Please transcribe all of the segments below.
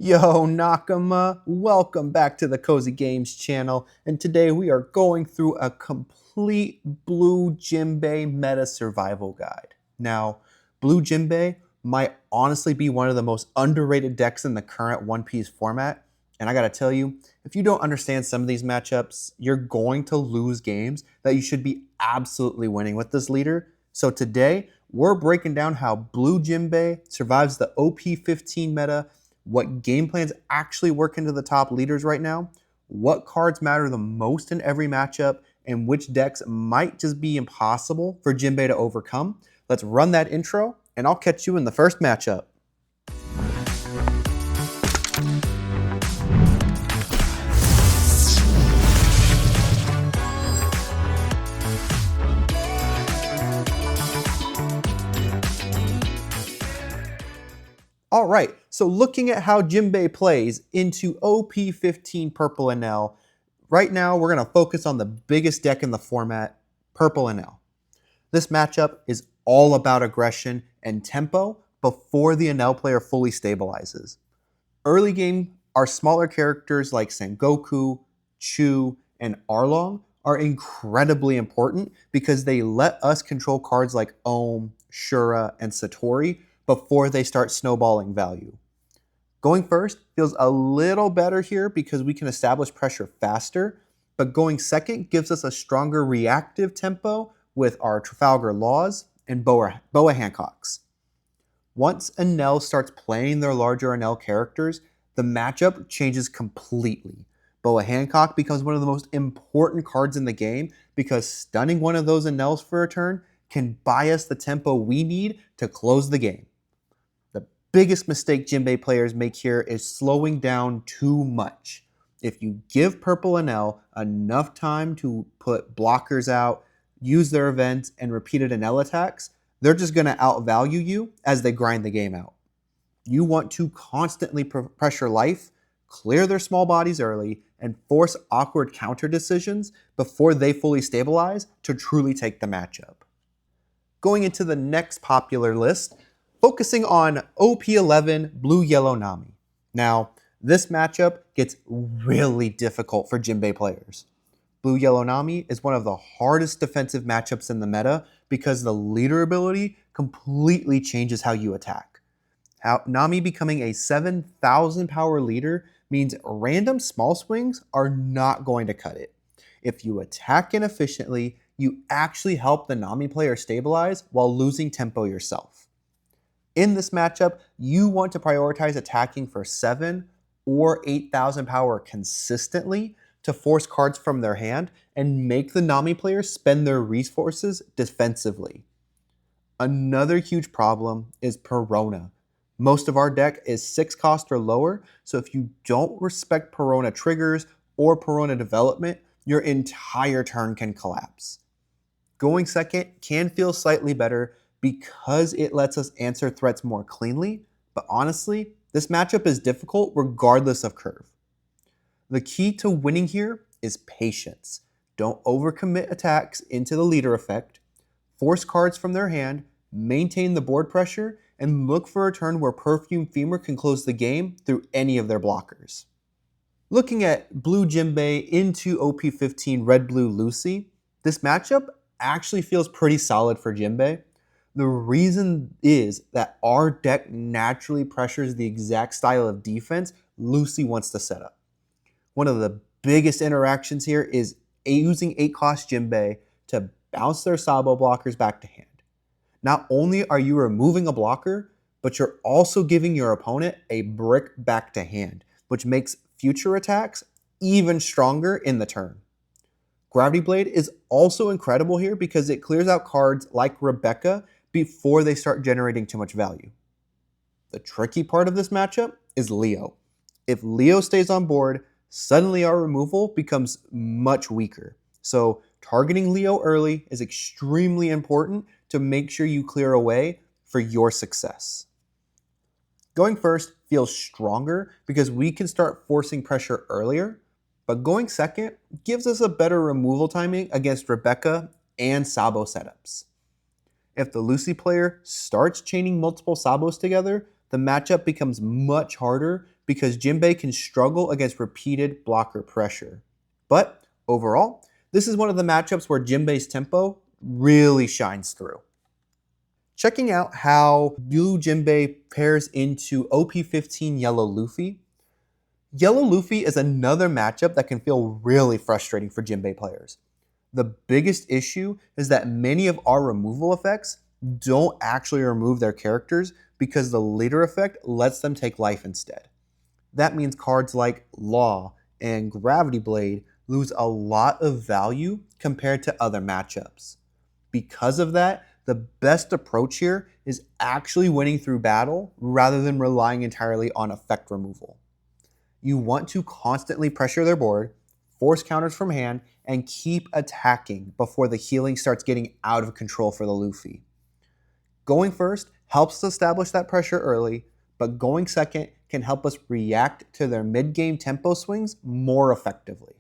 Yo, Nakama, welcome back to the Cozy Games channel, and today we are going through a complete Blue Jinbe meta survival guide. Now, Blue Jinbe might honestly be one of the most underrated decks in the current One Piece format, and I gotta tell you, if you don't understand some of these matchups, you're going to lose games that you should be absolutely winning with this leader. So today, we're breaking down how Blue Jinbe survives the OP15 meta, what game plans actually work into the top leaders right now, what cards matter the most in every matchup, and which decks might just be impossible for Jinbe to overcome. Let's run that intro, and I'll catch you in the first matchup. All right, so looking at how Jinbe plays into OP15 Purple Enel, right now we're going to focus on the biggest deck in the format, Purple Enel. This matchup is all about aggression and tempo before the Enel player fully stabilizes. Early game, our smaller characters like Sengoku, Chu, and Arlong are incredibly important because they let us control cards like Ohm, Shura, and Satori before they start snowballing value. Going first feels a little better here because we can establish pressure faster, but going second gives us a stronger reactive tempo with our Trafalgar Laws and Boa Hancocks. Once Enel starts playing their larger Enel characters, the matchup changes completely. Boa Hancock becomes one of the most important cards in the game because stunning one of those Enels for a turn can buy us the tempo we need to close the game. The biggest mistake Jinbe players make here is slowing down too much. If you give Purple Enel enough time to put blockers out, use their events, and repeated Enel attacks, they're just going to outvalue you as they grind the game out. You want to constantly pressure life, clear their small bodies early, and force awkward counter decisions before they fully stabilize to truly take the matchup. Going into the next popular list, focusing on OP11 Blue Yellow Nami. Now, this matchup gets really difficult for Jinbe players. Blue Yellow Nami is one of the hardest defensive matchups in the meta because the leader ability completely changes how you attack. Nami becoming a 7,000 power leader means random small swings are not going to cut it. If you attack inefficiently, you actually help the Nami player stabilize while losing tempo yourself. In this matchup, you want to prioritize attacking for 7 or 8,000 power consistently to force cards from their hand and make the Nami players spend their resources defensively. Another huge problem is Perona. Most of our deck is 6 cost or lower, so if you don't respect Perona triggers or Perona development, your entire turn can collapse. Going second can feel slightly better because it lets us answer threats more cleanly, but honestly, this matchup is difficult regardless of curve. The key to winning here is patience. Don't overcommit attacks into the leader effect, force cards from their hand, maintain the board pressure, and look for a turn where Perfume Femur can close the game through any of their blockers. Looking at Blue Jinbe into OP15 Red Blue Lucy, this matchup actually feels pretty solid for Jinbe. The reason is that our deck naturally pressures the exact style of defense Lucy wants to set up. One of the biggest interactions here is using 8 cost Jinbe to bounce their Sabo blockers back to hand. Not only are you removing a blocker, but you're also giving your opponent a brick back to hand, which makes future attacks even stronger in the turn. Gravity Blade is also incredible here because it clears out cards like Rebecca before they start generating too much value. The tricky part of this matchup is Leo. If Leo stays on board, suddenly our removal becomes much weaker. So targeting Leo early is extremely important to make sure you clear a way for your success. Going first feels stronger because we can start forcing pressure earlier, but going second gives us a better removal timing against Rebecca and Sabo setups. If the Lucy player starts chaining multiple Sabos together, the matchup becomes much harder because Jinbe can struggle against repeated blocker pressure. But overall, this is one of the matchups where Jinbe's tempo really shines through. Checking out how Blue Jinbe pairs into OP15 Yellow Luffy. Yellow Luffy is another matchup that can feel really frustrating for Jinbe players. The biggest issue is that many of our removal effects don't actually remove their characters because the leader effect lets them take life instead. That means cards like Law and Gravity Blade lose a lot of value compared to other matchups. Because of that, the best approach here is actually winning through battle rather than relying entirely on effect removal. You want to constantly pressure their board, force counters from hand, and keep attacking before the healing starts getting out of control for the Luffy. Going first helps us establish that pressure early, but going second can help us react to their mid-game tempo swings more effectively.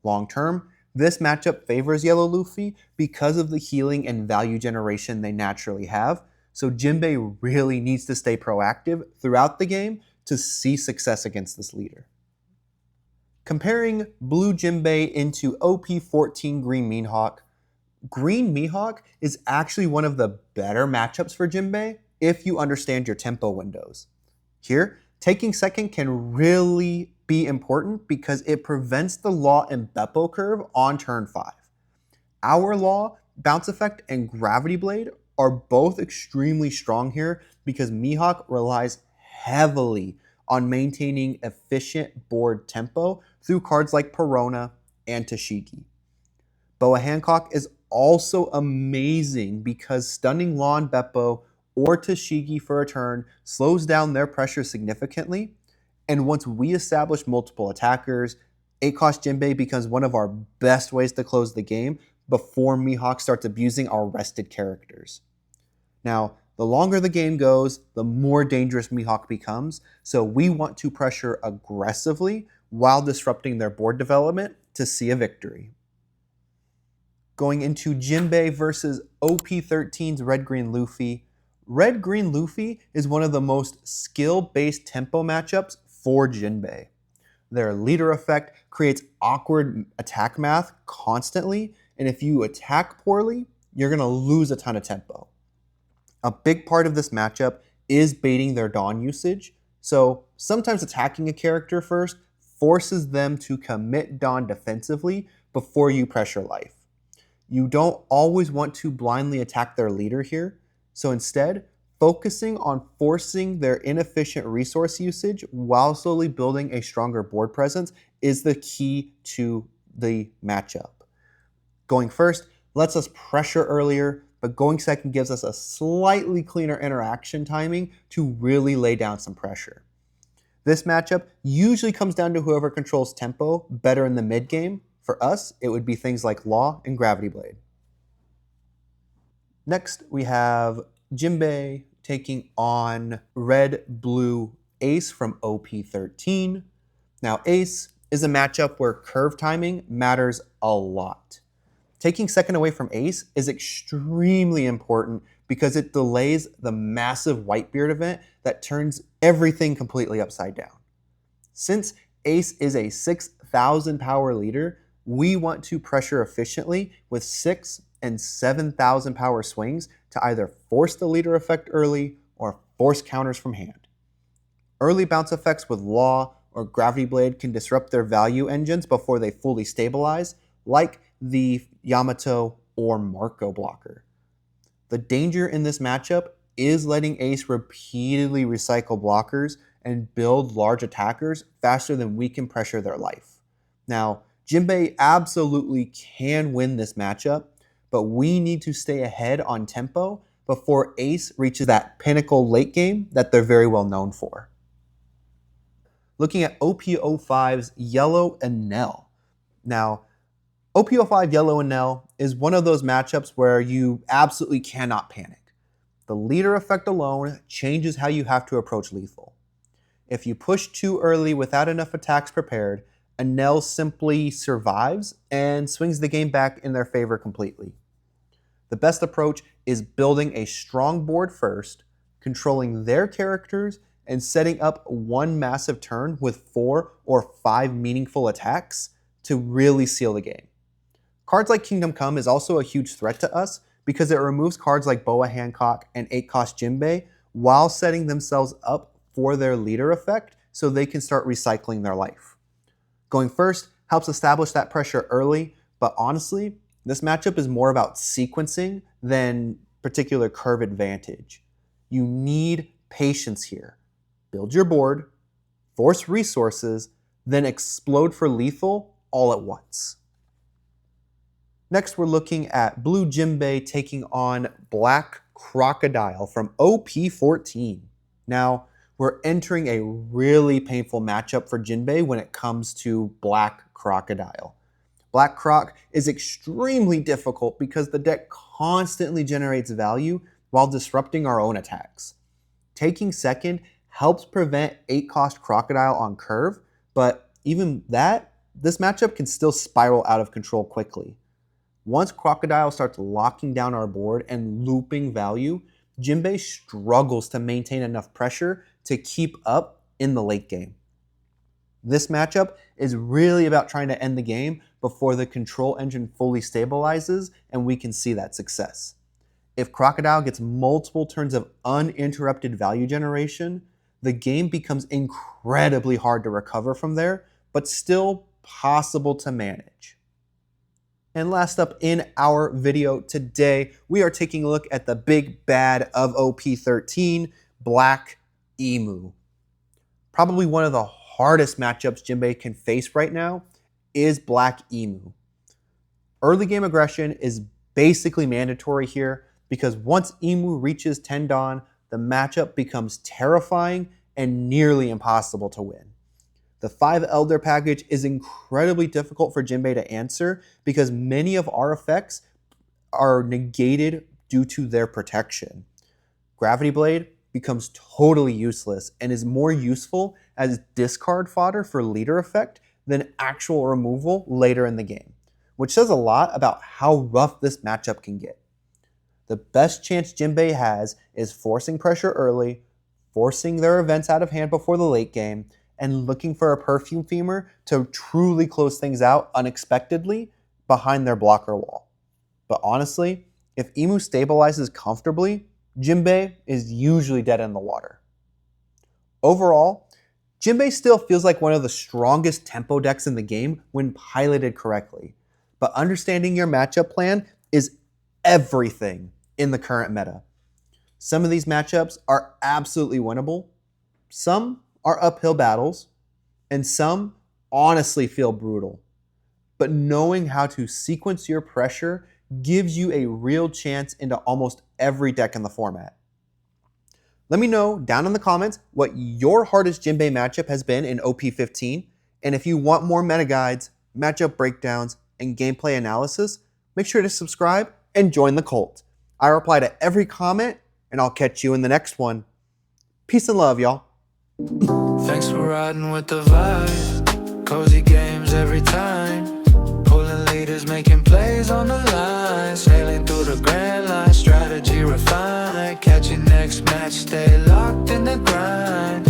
Long term, this matchup favors Yellow Luffy because of the healing and value generation they naturally have, so Jinbe really needs to stay proactive throughout the game to see success against this leader. Comparing Blue Jinbe into OP14 Green Mihawk, Green Mihawk is actually one of the better matchups for Jinbe if you understand your tempo windows. Here, taking second can really be important because it prevents the Law and Beppo curve on turn 5. Our Law, Bounce Effect, and Gravity Blade are both extremely strong here because Mihawk relies heavily on maintaining efficient board tempo through cards like Perona and Tashigi. Boa Hancock is also amazing because stunning Law and Beppo or Tashigi for a turn slows down their pressure significantly, and once we establish multiple attackers, 8-cost Jinbe becomes one of our best ways to close the game before Mihawk starts abusing our rested characters. Now, the longer the game goes, the more dangerous Mihawk becomes, so we want to pressure aggressively while disrupting their board development to see a victory. Going into Jinbe versus OP13's Red Green Luffy. Red Green Luffy is one of the most skill-based tempo matchups for Jinbe. Their leader effect creates awkward attack math constantly, and if you attack poorly, you're going to lose a ton of tempo. A big part of this matchup is baiting their Dawn usage, so sometimes attacking a character first forces them to commit Dawn defensively before you pressure life. You don't always want to blindly attack their leader here, so instead, focusing on forcing their inefficient resource usage while slowly building a stronger board presence is the key to the matchup. Going first lets us pressure earlier, but going second gives us a slightly cleaner interaction timing to really lay down some pressure. This matchup usually comes down to whoever controls tempo better in the mid game. For us, it would be things like Law and Gravity Blade. Next, we have Jinbe taking on Red Blue Ace from OP13. Now, Ace is a matchup where curve timing matters a lot. Taking second away from Ace is extremely important because it delays the massive Whitebeard event that turns everything completely upside down. Since Ace is a 6,000 power leader, we want to pressure efficiently with 6 and 7,000 power swings to either force the leader effect early or force counters from hand. Early bounce effects with Law or Gravity Blade can disrupt their value engines before they fully stabilize, like the Yamato or Marco blocker. The danger in this matchup is letting Ace repeatedly recycle blockers and build large attackers faster than we can pressure their life. Now, Jinbe absolutely can win this matchup, but we need to stay ahead on tempo before Ace reaches that pinnacle late game that they're very well known for. Looking at OP05's Yellow Enel. Now, OP05 Yellow Enel is one of those matchups where you absolutely cannot panic. The leader effect alone changes how you have to approach lethal. If you push too early without enough attacks prepared, Enel simply survives and swings the game back in their favor completely. The best approach is building a strong board first, controlling their characters, and setting up one massive turn with 4 or 5 meaningful attacks to really seal the game. Cards like Kingdom Come is also a huge threat to us because it removes cards like Boa Hancock and 8-cost Jinbe while setting themselves up for their leader effect so they can start recycling their life. Going first helps establish that pressure early, but honestly, this matchup is more about sequencing than particular curve advantage. You need patience here. Build your board, force resources, then explode for lethal all at once. Next, we're looking at Blue Jinbe taking on Black Crocodile from OP14. Now, we're entering a really painful matchup for Jinbe when it comes to Black Crocodile. Black Croc is extremely difficult because the deck constantly generates value while disrupting our own attacks. Taking second helps prevent 8-cost Crocodile on curve, but even that, this matchup can still spiral out of control quickly. Once Crocodile starts locking down our board and looping value, Jinbe struggles to maintain enough pressure to keep up in the late game. This matchup is really about trying to end the game before the control engine fully stabilizes and we can see that success. If Crocodile gets multiple turns of uninterrupted value generation, the game becomes incredibly hard to recover from there, but still possible to manage. And last up in our video today, we are taking a look at the big bad of OP13, Black Emu. Probably one of the hardest matchups Jinbe can face right now is Black Emu. Early game aggression is basically mandatory here because once Emu reaches 10 Dawn, the matchup becomes terrifying and nearly impossible to win. The 5 Elder package is incredibly difficult for Jinbe to answer because many of our effects are negated due to their protection. Gravity Blade becomes totally useless and is more useful as discard fodder for leader effect than actual removal later in the game, which says a lot about how rough this matchup can get. The best chance Jinbe has is forcing pressure early, forcing their events out of hand before the late game, and looking for a Perfume Femur to truly close things out unexpectedly behind their blocker wall. But honestly, if Emu stabilizes comfortably, Jinbe is usually dead in the water. Overall, Jinbe still feels like one of the strongest tempo decks in the game when piloted correctly, but understanding your matchup plan is everything in the current meta. Some of these matchups are absolutely winnable, some are uphill battles, and some honestly feel brutal. But knowing how to sequence your pressure gives you a real chance into almost every deck in the format. Let me know down in the comments what your hardest Jinbe matchup has been in OP15, and if you want more meta guides, matchup breakdowns, and gameplay analysis, make sure to subscribe and join the cult. I reply to every comment, and I'll catch you in the next one. Peace and love, y'all. Thanks for riding with the vibe. Cozy games every time. Pulling leaders, making plays on the line. Sailing through the grand line, strategy refined. Catch your next match, stay locked in the grind.